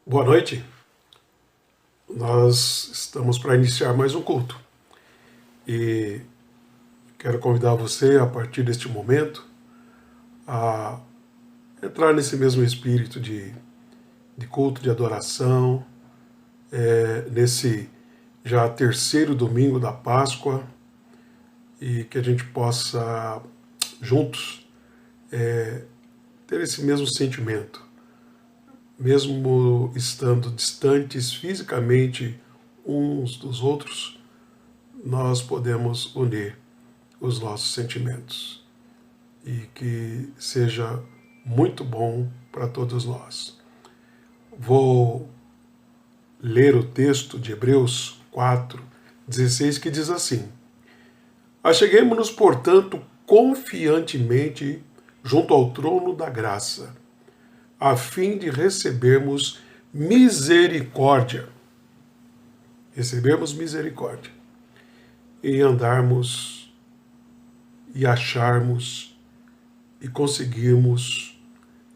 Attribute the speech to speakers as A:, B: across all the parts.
A: Boa noite. Nós estamos para iniciar mais um culto e quero convidar você, a partir deste momento, a entrar nesse mesmo espírito de culto, de adoração, nesse já terceiro domingo da Páscoa, e que a gente possa, juntos, ter esse mesmo sentimento, mesmo estando distantes fisicamente uns dos outros, nós podemos unir os nossos sentimentos e que seja muito bom para todos nós. Vou ler o texto de Hebreus 4:16, que diz assim: Acheguemo-nos, portanto, confiantemente junto ao trono da graça, a fim de recebermos misericórdia. Recebermos misericórdia e andarmos e acharmos e conseguirmos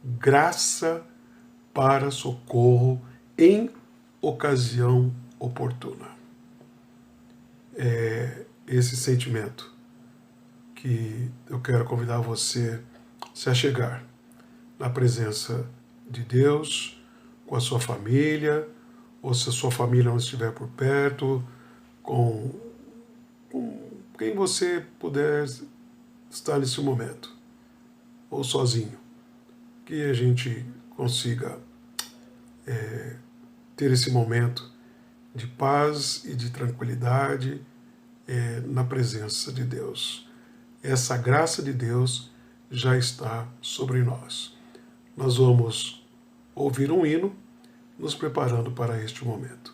A: graça para socorro em ocasião oportuna. É esse sentimento que eu quero convidar você a se achegar na presença de Deus, com a sua família, ou se a sua família não estiver por perto, com quem você puder estar nesse momento, ou sozinho, que a gente consiga ter esse momento de paz e de tranquilidade na presença de Deus. Essa graça de Deus já está sobre nós. Nós vamos ouvir um hino, nos preparando para este momento.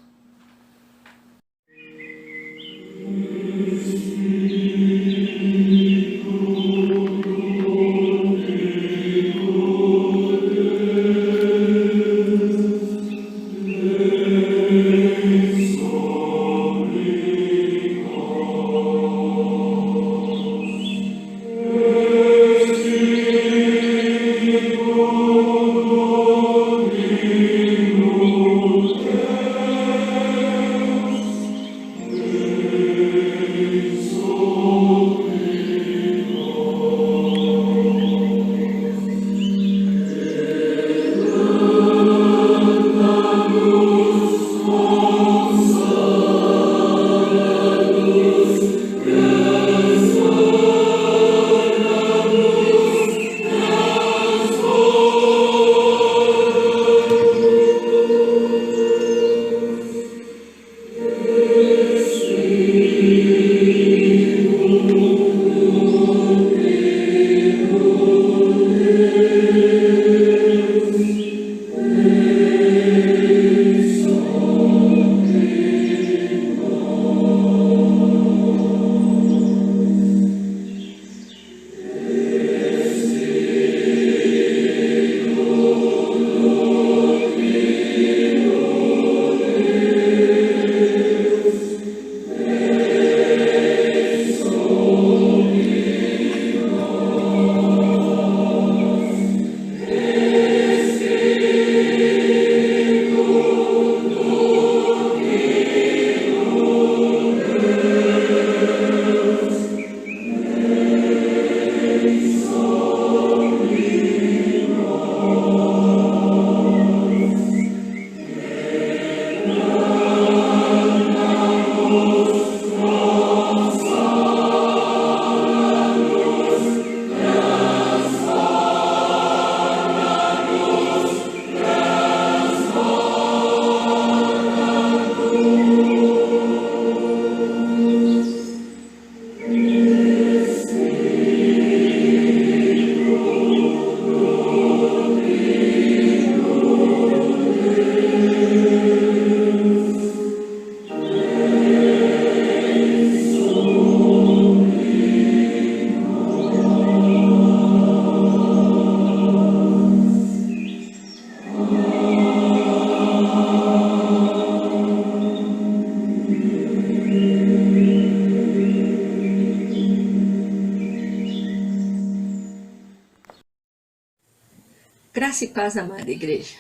B: Graça e paz, amada igreja.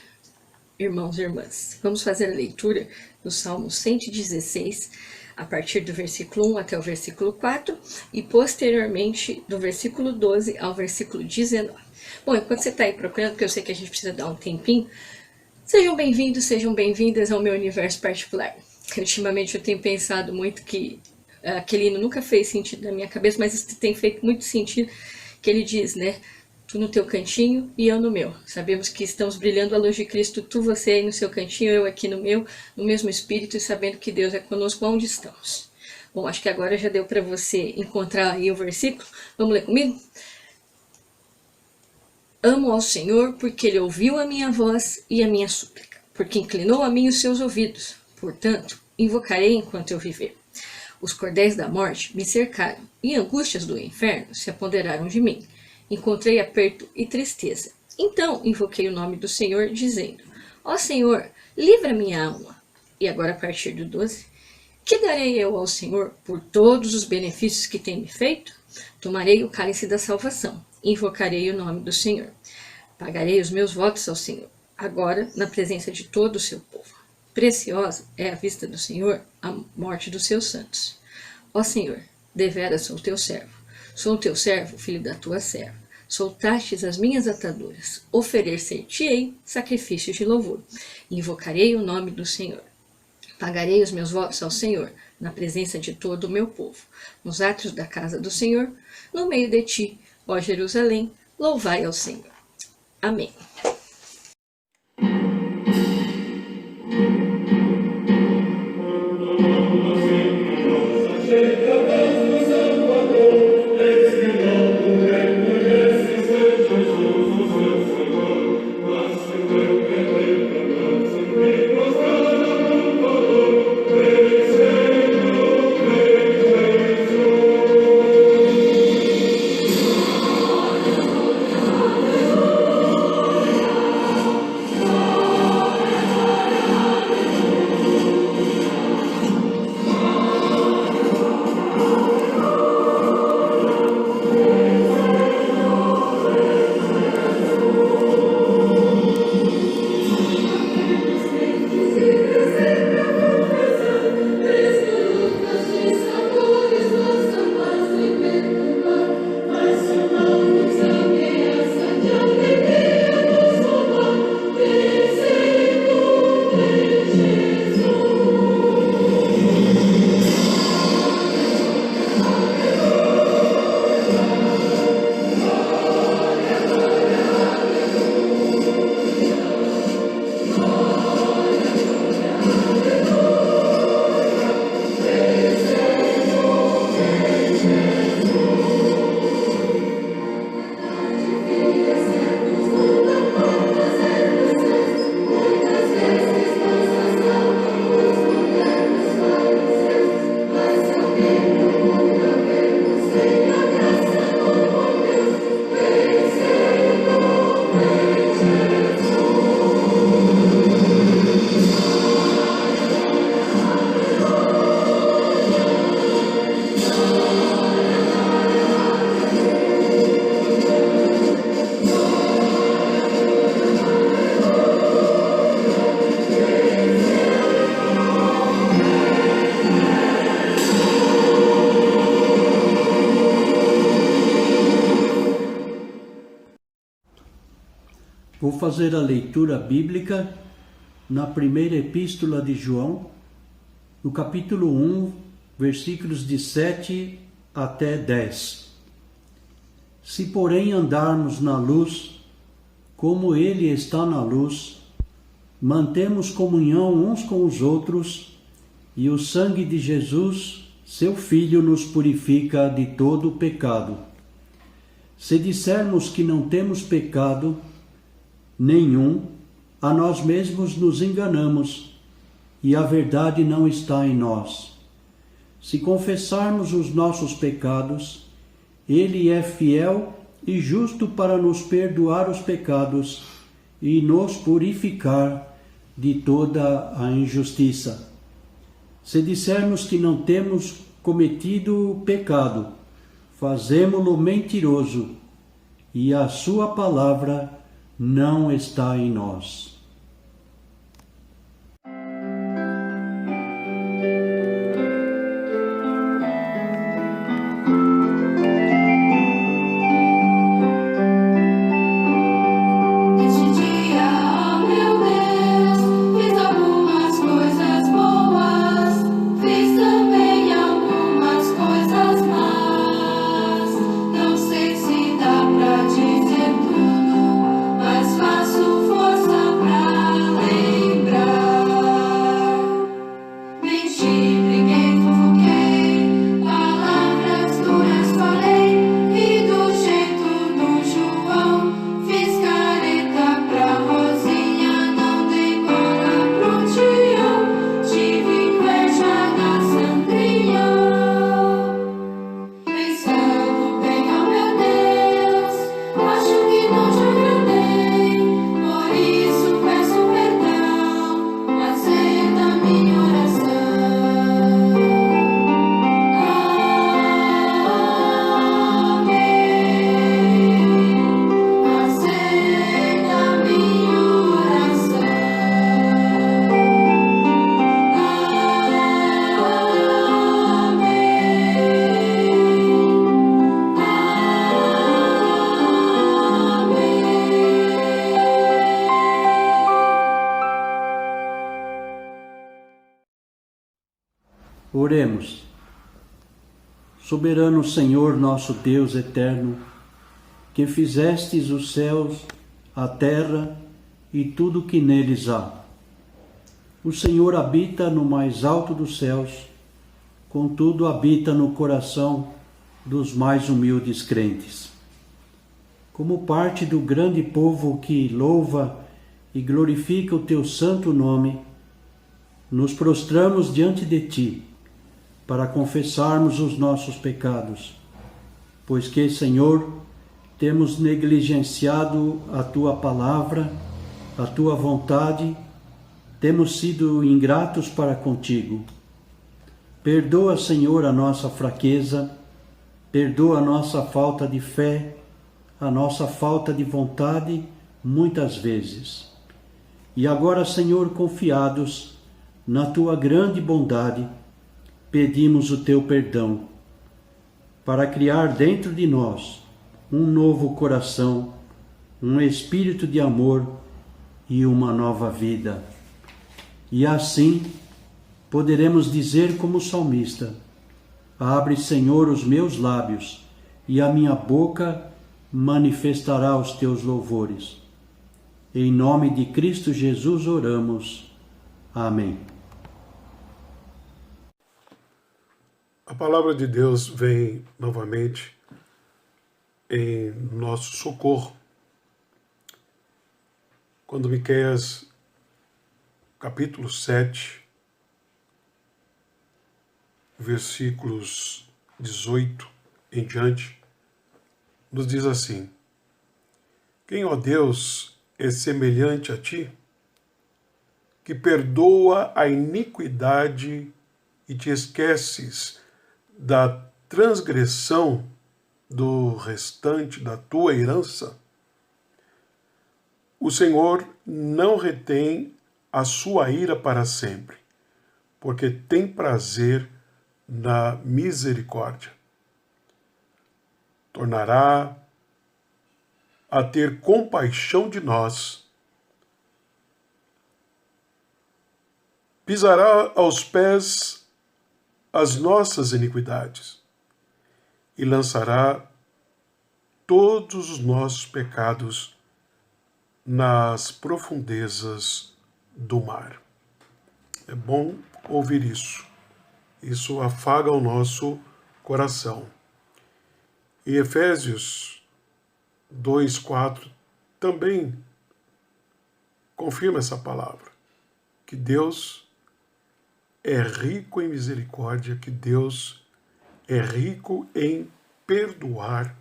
B: irmãos e irmãs. Vamos fazer a leitura do Salmo 116, a partir do versículo 1 até o versículo 4, e posteriormente do versículo 12 ao versículo 19. Bom, enquanto você está aí procurando, porque eu sei que a gente precisa dar um tempinho, sejam bem-vindos, sejam bem-vindas ao meu universo particular. Ultimamente eu tenho pensado muito que aquele hino nunca fez sentido na minha cabeça, mas isso tem feito muito sentido, que ele diz, né? Tu no teu cantinho e eu no meu. Sabemos que estamos brilhando a luz de Cristo, tu, você aí no seu cantinho, eu aqui no meu, no mesmo espírito, e sabendo que Deus é conosco onde estamos. Bom, acho que agora já deu para você encontrar aí o versículo. Vamos ler comigo? Amo ao Senhor porque Ele ouviu a minha voz e a minha súplica, porque inclinou a mim os seus ouvidos. Portanto, invocarei enquanto eu viver. Os cordéis da morte me cercaram e angústias do inferno se apoderaram de mim. Encontrei aperto e tristeza. Então invoquei o nome do Senhor, dizendo: Ó Senhor, livra minha alma. E agora a partir do 12. Que darei eu ao Senhor por todos os benefícios que tem me feito? Tomarei o cálice da salvação. Invocarei o nome do Senhor. Pagarei os meus votos ao Senhor, agora na presença de todo o seu povo. Preciosa é a vista do Senhor a morte dos seus santos. Ó Senhor, deveras sou teu servo. Sou teu servo, filho da tua serva. Soltastes as minhas ataduras. Oferecer-te-ei sacrifícios de louvor. Invocarei o nome do Senhor. Pagarei os meus votos ao Senhor, na presença de todo o meu povo. Nos átrios da casa do Senhor, no meio de ti, ó Jerusalém, louvai ao Senhor. Amém.
C: Vou fazer a leitura bíblica na primeira epístola de João, no capítulo 1, versículos de 7 até 10. Se, porém, andarmos na luz, como Ele está na luz, mantemos comunhão uns com os outros, e o sangue de Jesus, seu Filho, nos purifica de todo o pecado. Se dissermos que não temos pecado nenhum, a nós mesmos nos enganamos, e a verdade não está em nós. Se confessarmos os nossos pecados, Ele é fiel e justo para nos perdoar os pecados e nos purificar de toda a injustiça. Se dissermos que não temos cometido pecado, fazemo-lo mentiroso, e a sua palavra não está em nós. Oremos. Soberano Senhor, nosso Deus eterno, que fizestes os céus, a terra e tudo que neles há. O Senhor habita no mais alto dos céus, contudo habita no coração dos mais humildes crentes. Como parte do grande povo que louva e glorifica o teu santo nome, nos prostramos diante de ti para confessarmos os nossos pecados, pois que, Senhor, temos negligenciado a tua palavra, a tua vontade, temos sido ingratos para contigo. Perdoa, Senhor, a nossa fraqueza, perdoa a nossa falta de fé, a nossa falta de vontade, muitas vezes. E agora, Senhor, confiados na tua grande bondade, pedimos o teu perdão, para criar dentro de nós um novo coração, um espírito de amor e uma nova vida. E assim poderemos dizer como o salmista: abre, Senhor, os meus lábios, e a minha boca manifestará os teus louvores. Em nome de Cristo Jesus oramos. Amém.
A: A palavra de Deus vem novamente em nosso socorro. Quando Miqueias, capítulo 7, versículos 18 em diante, nos diz assim: quem, ó Deus, é semelhante a ti, que perdoa a iniquidade e te esqueces da transgressão do restante da tua herança? O Senhor não retém a sua ira para sempre, porque tem prazer na misericórdia. Tornará a ter compaixão de nós, pisará aos pés as nossas iniquidades e lançará todos os nossos pecados nas profundezas do mar. É bom ouvir isso. Isso afaga o nosso coração. Em Efésios 2:4 também confirma essa palavra, que Deus é rico em misericórdia, que Deus é rico em perdoar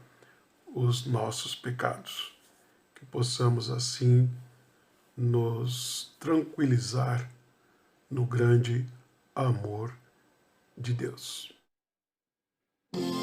A: os nossos pecados. Que possamos assim nos tranquilizar no grande amor de Deus.
D: Para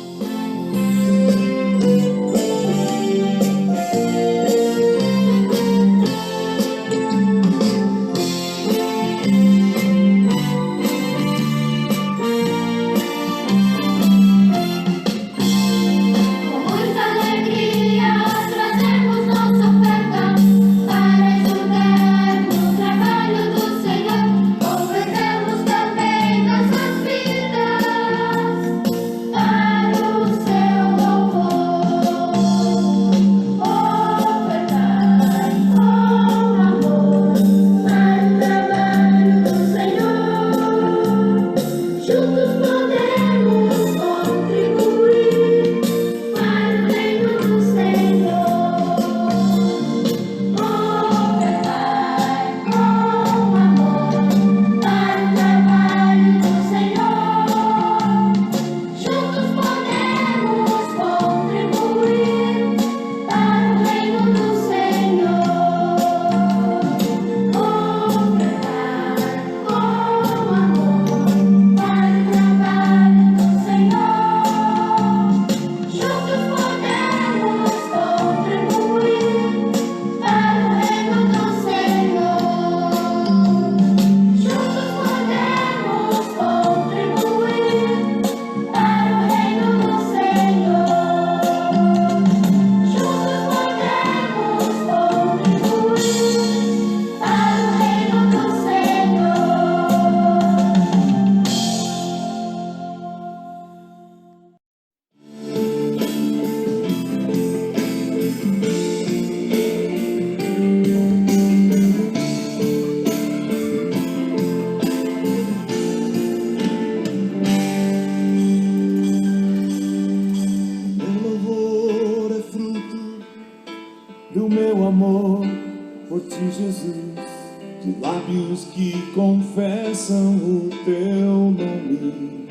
D: lábios que confessam o teu nome.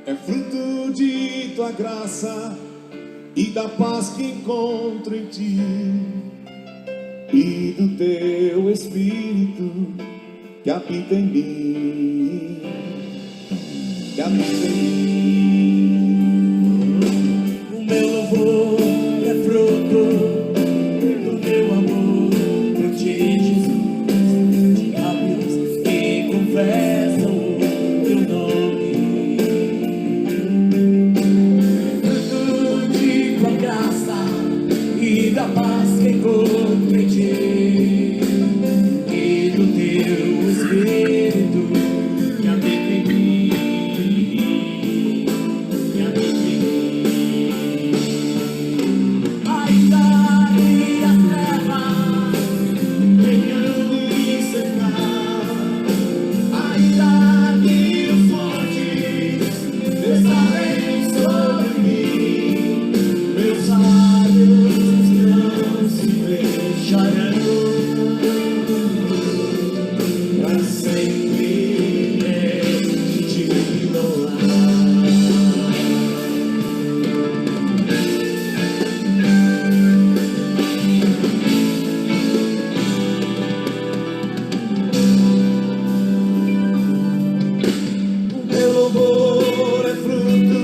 D: É fruto de tua graça e da paz que encontro em ti, e do teu Espírito que habita em mim, que habita em mim. O meu louvor é fruto do teu amor por ti, Jesus, de lábios que confessam o teu nome. Fruto de tua graça e da paz que encontro em ti, e do teu Espírito que habita em mim, que habita em mim. Ainda que as trevas venham me cercar, ainda que os montes desabem sobre mim, meus olhos não se fecharão, pra sempre te louvar. O meu louvor é fruto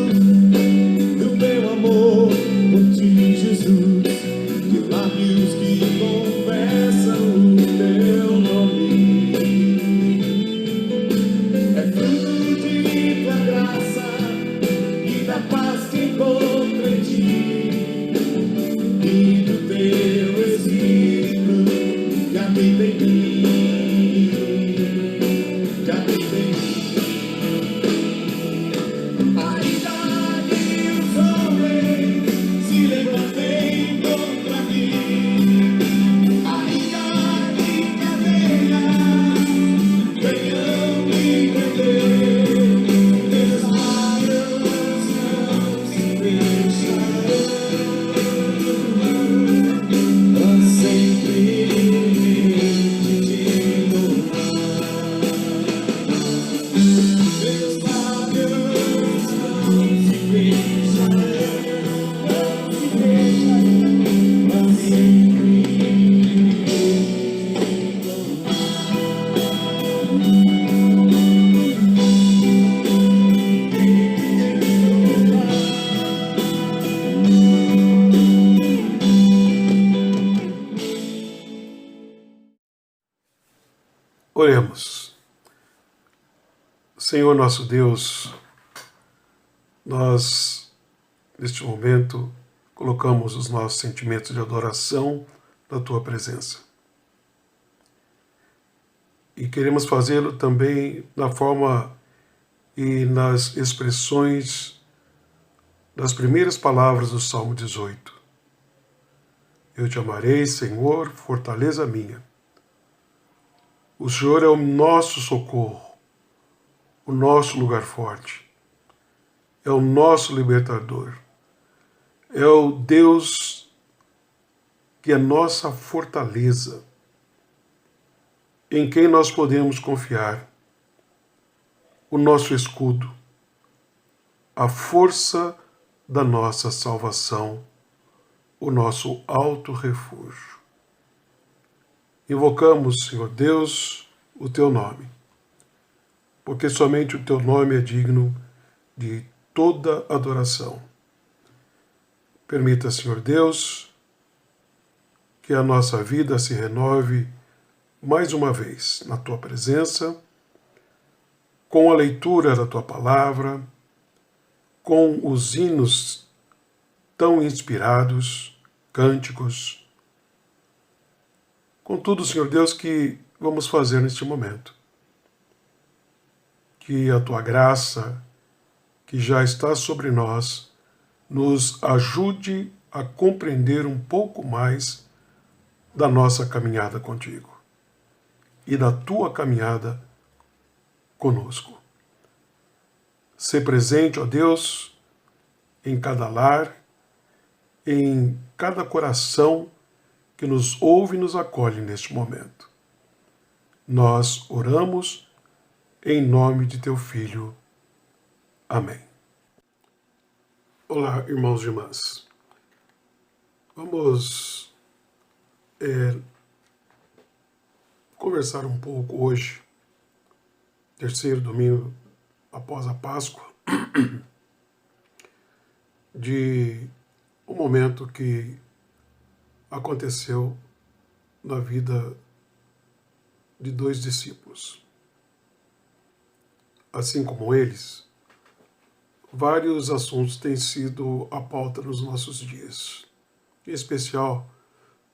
D: do meu amor por ti, Jesus, de lábios que confessam o teu nome. É fruto de tua graça e da paz que encontro em ti, e do teu Espírito que habita em mim, que habita em mim. Ainda que os homens se levantem contra mim, ainda que cadeias venham me prender, meus lábios não se fecharão, pra sempre te louvar. Meus lábios não se fecharão, não se fecharão, pra sempre te
A: Oremos. Senhor nosso Deus, nós, neste momento, colocamos os nossos sentimentos de adoração na Tua presença. E queremos fazê-lo também na forma e nas expressões das primeiras palavras do Salmo 18. Eu te amarei, Senhor, fortaleza minha. O Senhor é o nosso socorro, o nosso lugar forte, é o nosso libertador, é o Deus que é nossa fortaleza, em quem nós podemos confiar, o nosso escudo, a força da nossa salvação, o nosso alto refúgio. Invocamos, Senhor Deus, o Teu nome, porque somente o Teu nome é digno de toda adoração. Permita, Senhor Deus, que a nossa vida se renove mais uma vez na Tua presença, com a leitura da Tua palavra, com os hinos tão inspirados, cânticos, com tudo, Senhor Deus, que vamos fazer neste momento. Que a Tua graça, que já está sobre nós, nos ajude a compreender um pouco mais da nossa caminhada contigo e da Tua caminhada conosco. Ser presente, ó Deus, em cada lar, em cada coração que nos ouve e nos acolhe neste momento. nós oramos em nome de teu Filho. Amém. Olá, irmãos e irmãs. Vamos conversar um pouco hoje, terceiro domingo após a Páscoa, de um momento que aconteceu na vida de dois discípulos. Assim como eles, vários assuntos têm sido a pauta nos nossos dias, em especial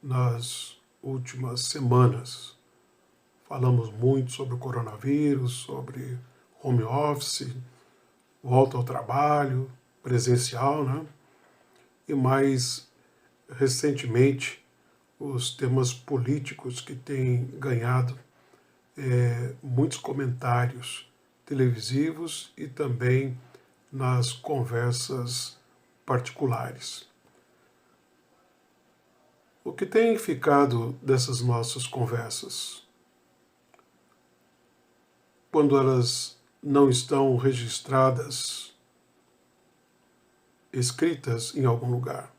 A: nas últimas semanas. Falamos muito sobre o coronavírus, sobre home office, volta ao trabalho, presencial, né? E mais recentemente, os temas políticos que têm ganhado muitos comentários televisivos e também nas conversas particulares. O que tem ficado dessas nossas conversas? Quando elas não estão registradas, escritas em algum lugar.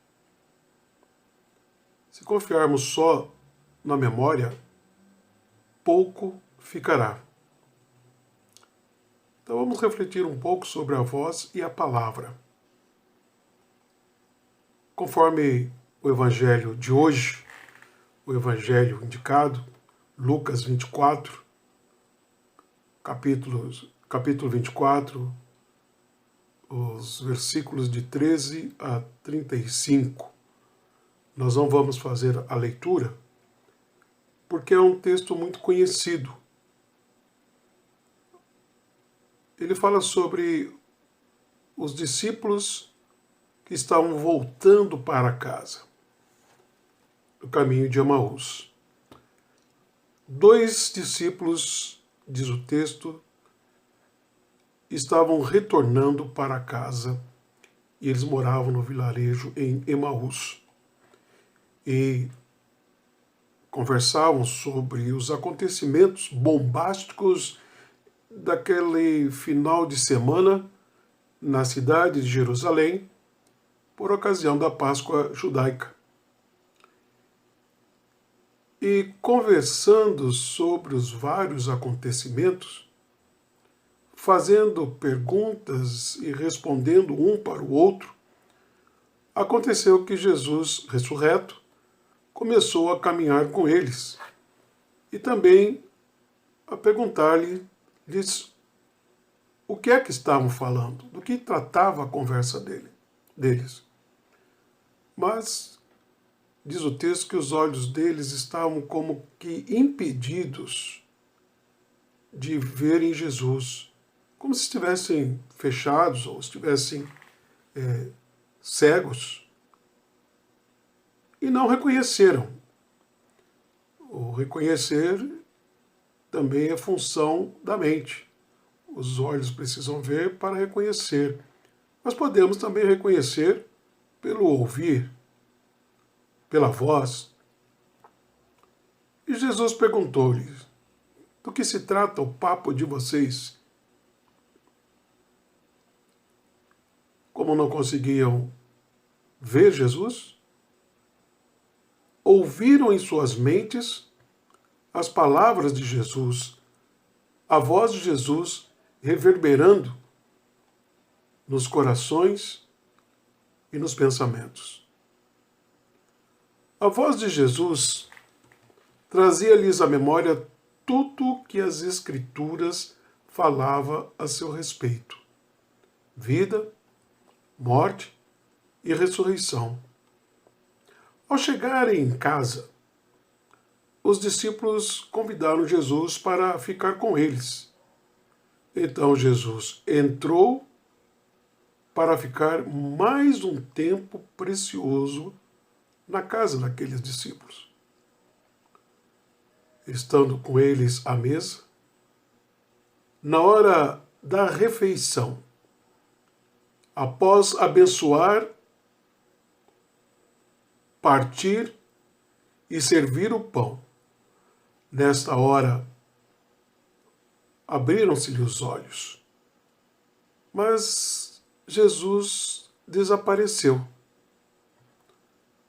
A: Se confiarmos só na memória, pouco ficará. Então vamos refletir um pouco sobre a voz e a palavra. Conforme o evangelho de hoje, o evangelho indicado, Lucas 24, capítulo 24, os versículos de 13 a 35. Nós não vamos fazer a leitura, porque é um texto muito conhecido. Ele fala sobre os discípulos que estavam voltando para casa, no caminho de Emaús. Dois discípulos, diz o texto, estavam retornando para casa e eles moravam no vilarejo em Emaús. E conversavam sobre os acontecimentos bombásticos daquele final de semana na cidade de Jerusalém, por ocasião da Páscoa judaica. E conversando sobre os vários acontecimentos, fazendo perguntas e respondendo um para o outro, aconteceu que Jesus, ressurreto, começou a caminhar com eles e também a perguntar-lhes o que é que estavam falando, do que tratava a conversa deles. Mas diz o texto que os olhos deles estavam como que impedidos de verem Jesus, como se estivessem fechados ou estivessem cegos. E não reconheceram. O reconhecer também é função da mente. Os olhos precisam ver para reconhecer. Mas podemos também reconhecer pelo ouvir, pela voz. E Jesus perguntou-lhes: do que se trata o papo de vocês? Como não conseguiam ver Jesus, ouviram em suas mentes as palavras de Jesus, a voz de Jesus reverberando nos corações e nos pensamentos. A voz de Jesus trazia-lhes à memória tudo que as Escrituras falava a seu respeito: vida, morte e ressurreição. Ao chegarem em casa, os discípulos convidaram Jesus para ficar com eles. Então Jesus entrou para ficar mais um tempo precioso na casa daqueles discípulos. Estando com eles à mesa, na hora da refeição, após abençoar, partir e servir o pão, nesta hora abriram-se-lhe os olhos. Mas Jesus desapareceu.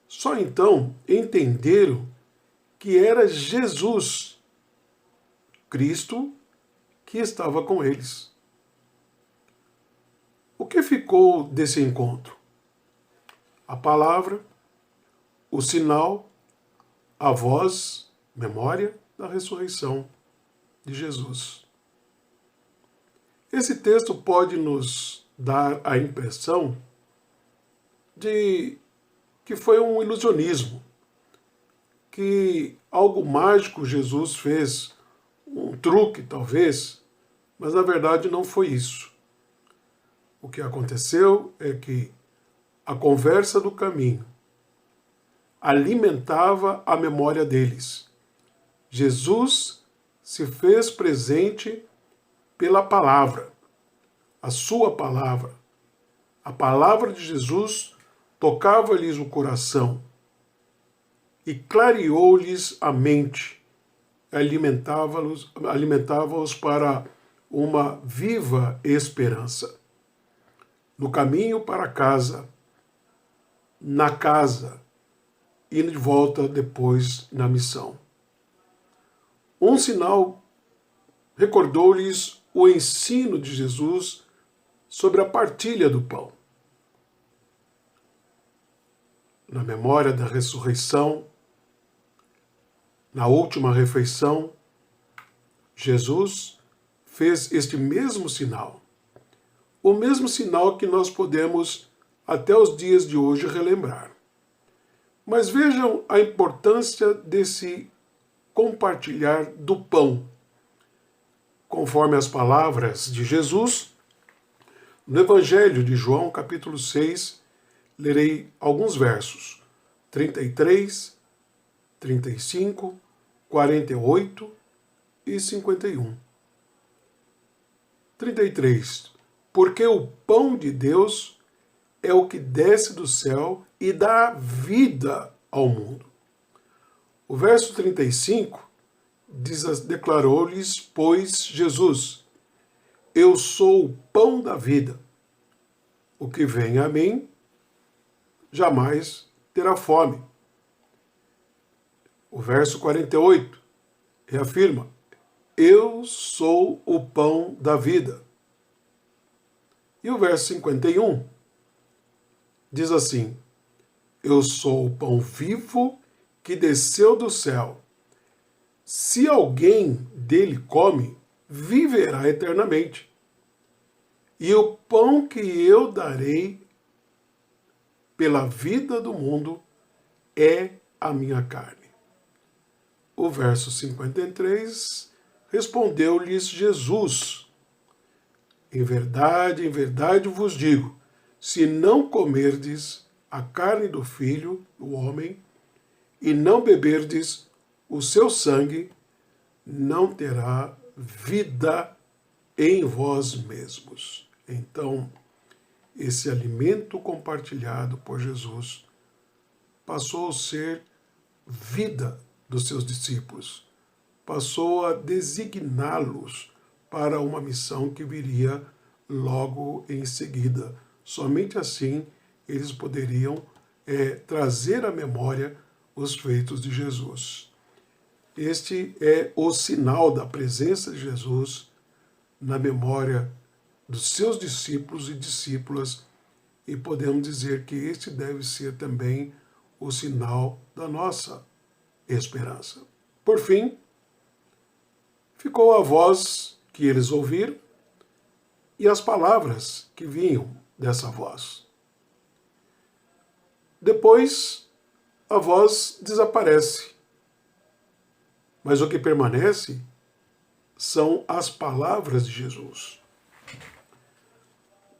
A: Só então entenderam que era Jesus, Cristo, que estava com eles. O que ficou desse encontro? A palavra, o sinal, a voz, memória da ressurreição de Jesus. Esse texto pode nos dar a impressão de que foi um ilusionismo, que algo mágico Jesus fez, um truque talvez, mas na verdade não foi isso. O que aconteceu é que a conversa do caminho alimentava a memória deles. Jesus se fez presente pela palavra, a sua palavra. A palavra de Jesus tocava-lhes o coração e clareou-lhes a mente, alimentava-os para uma viva esperança. No caminho para casa, na casa e de volta depois na missão. Um sinal recordou-lhes o ensino de Jesus sobre a partilha do pão. Na memória da ressurreição, na última refeição, Jesus fez este mesmo sinal. O mesmo sinal que nós podemos, até os dias de hoje, relembrar. Mas vejam a importância desse compartilhar do pão. Conforme as palavras de Jesus, no Evangelho de João, capítulo 6, lerei alguns versos, 33, 35, 48 e 51. 33. Porque o pão de Deus é o que desce do céu e dá vida ao mundo. O verso 35 declarou-lhes, pois, Jesus: eu sou o pão da vida. O que vem a mim jamais terá fome. O verso 48 reafirma: eu sou o pão da vida. E o verso 51 diz assim: eu sou o pão vivo que desceu do céu. Se alguém dele come, viverá eternamente. E o pão que eu darei pela vida do mundo é a minha carne. O verso 53 respondeu-lhes Jesus: em verdade vos digo, se não comerdes a carne do Filho do homem e não beberdes o seu sangue, não terá vida em vós mesmos. Então, esse alimento compartilhado por Jesus passou a ser vida dos seus discípulos, passou a designá-los para uma missão que viria logo em seguida. Somente assim eles poderiam trazer à memória os feitos de Jesus. Este é o sinal da presença de Jesus na memória dos seus discípulos e discípulas, e podemos dizer que este deve ser também o sinal da nossa esperança. Por fim, ficou a voz que eles ouviram e as palavras que vinham dessa voz. Depois, a voz desaparece, mas o que permanece são as palavras de Jesus.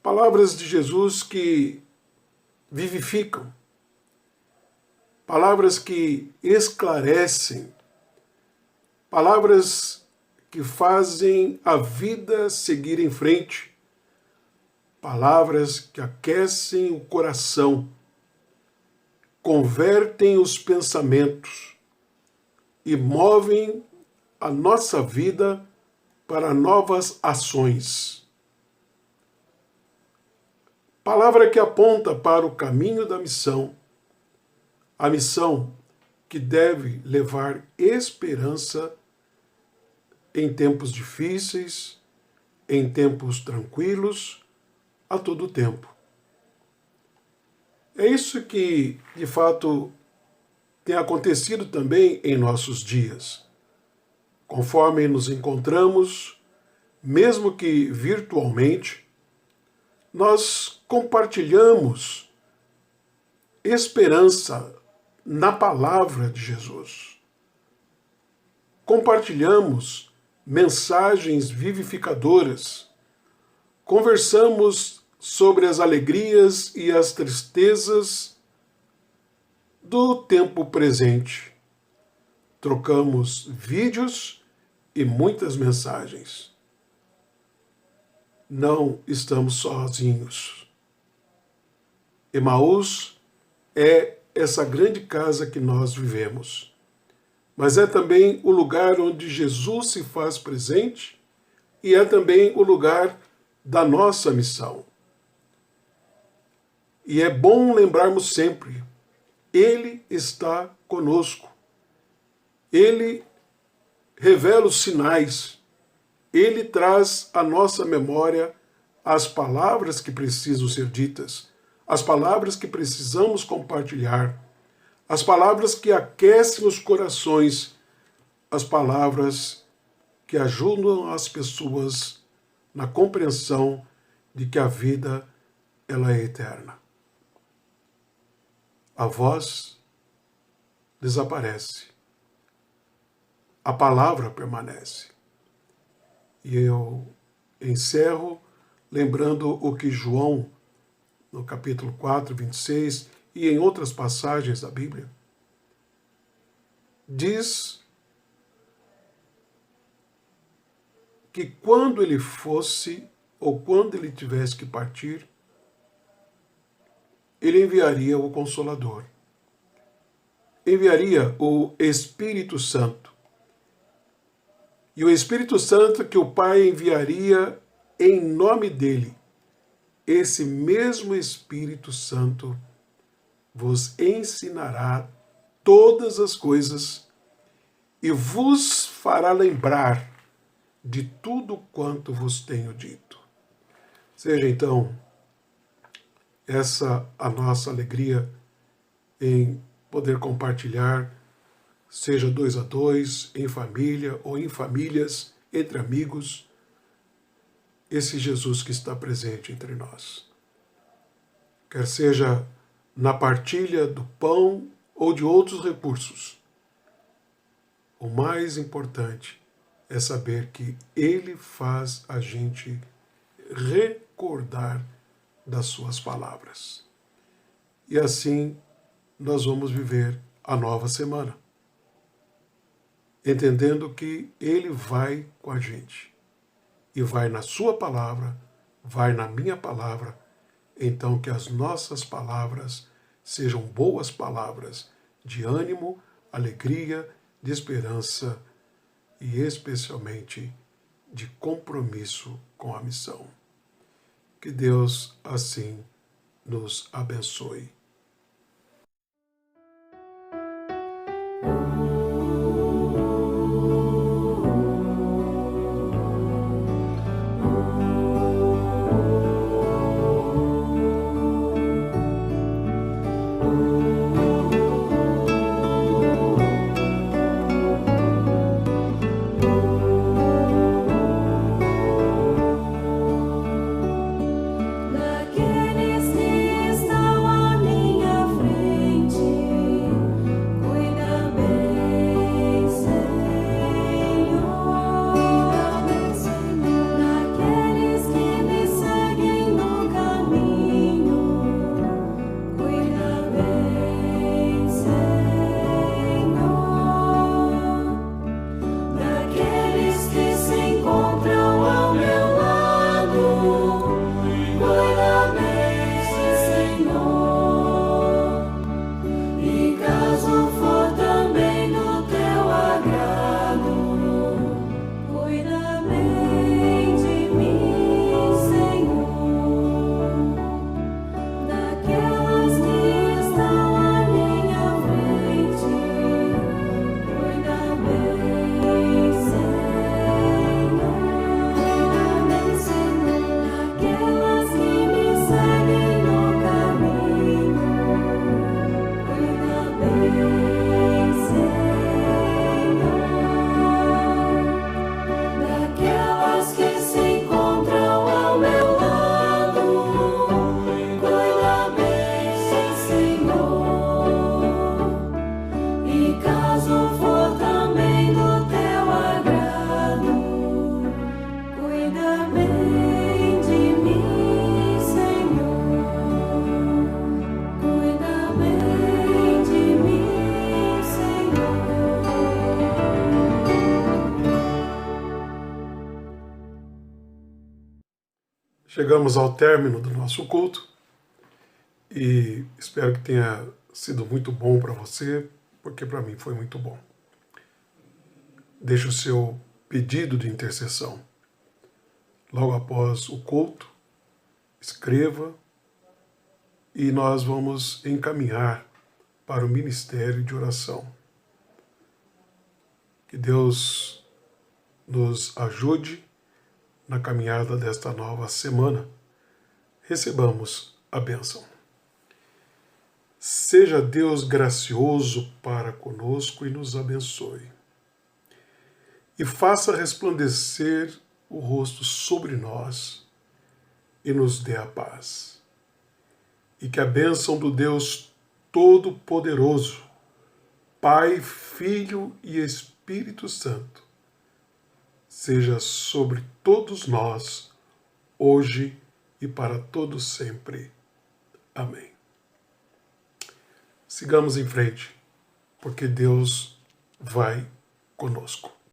A: Palavras de Jesus que vivificam, palavras que esclarecem, palavras que fazem a vida seguir em frente, palavras que aquecem o coração, convertem os pensamentos e movem a nossa vida para novas ações. Palavra que aponta para o caminho da missão, a missão que deve levar esperança em tempos difíceis, em tempos tranquilos, a todo tempo. É isso que, de fato, tem acontecido também em nossos dias. Conforme nos encontramos, mesmo que virtualmente, nós compartilhamos esperança na palavra de Jesus. Compartilhamos mensagens vivificadoras. Conversamos sobre as alegrias e as tristezas do tempo presente. Trocamos vídeos e muitas mensagens. Não estamos sozinhos. Emaús é essa grande casa que nós vivemos, mas é também o lugar onde Jesus se faz presente e é também o lugar da nossa missão. E é bom lembrarmos sempre, Ele está conosco. Ele revela os sinais. Ele traz à nossa memória as palavras que precisam ser ditas, as palavras que precisamos compartilhar, as palavras que aquecem os corações, as palavras que ajudam as pessoas na compreensão de que a vida ela é eterna. A voz desaparece. A palavra permanece. E eu encerro lembrando o que João, no capítulo 4, 26, e em outras passagens da Bíblia, diz que quando ele fosse, ou quando ele tivesse que partir, ele enviaria o Consolador. Enviaria o Espírito Santo. E o Espírito Santo que o Pai enviaria em nome dele, esse mesmo Espírito Santo vos ensinará todas as coisas e vos fará lembrar de tudo quanto vos tenho dito. Seja então essa a nossa alegria em poder compartilhar, seja 2 a 2, em família ou em famílias, entre amigos, esse Jesus que está presente entre nós. Quer seja na partilha do pão ou de outros recursos, o mais importante é saber que Ele faz a gente recordar das suas palavras. E assim nós vamos viver a nova semana, entendendo que Ele vai com a gente, e vai na sua palavra, vai na minha palavra, então que as nossas palavras sejam boas palavras de ânimo, alegria, de esperança e especialmente de compromisso com a missão. Que Deus assim nos abençoe.
E: Naqueles que estão a mim.
A: Chegamos ao término do nosso culto e espero que tenha sido muito bom para você, porque para mim foi muito bom. Deixe o seu pedido de intercessão. Logo após o culto, escreva e nós vamos encaminhar para o ministério de oração. Que Deus nos ajude na caminhada desta nova semana. Recebamos a bênção. Seja Deus gracioso para conosco e nos abençoe. E faça resplandecer o rosto sobre nós e nos dê a paz. E que a bênção do Deus Todo-Poderoso, Pai, Filho e Espírito Santo, seja sobre todos nós, hoje e para todos sempre. Amém. Sigamos em frente, porque Deus vai conosco.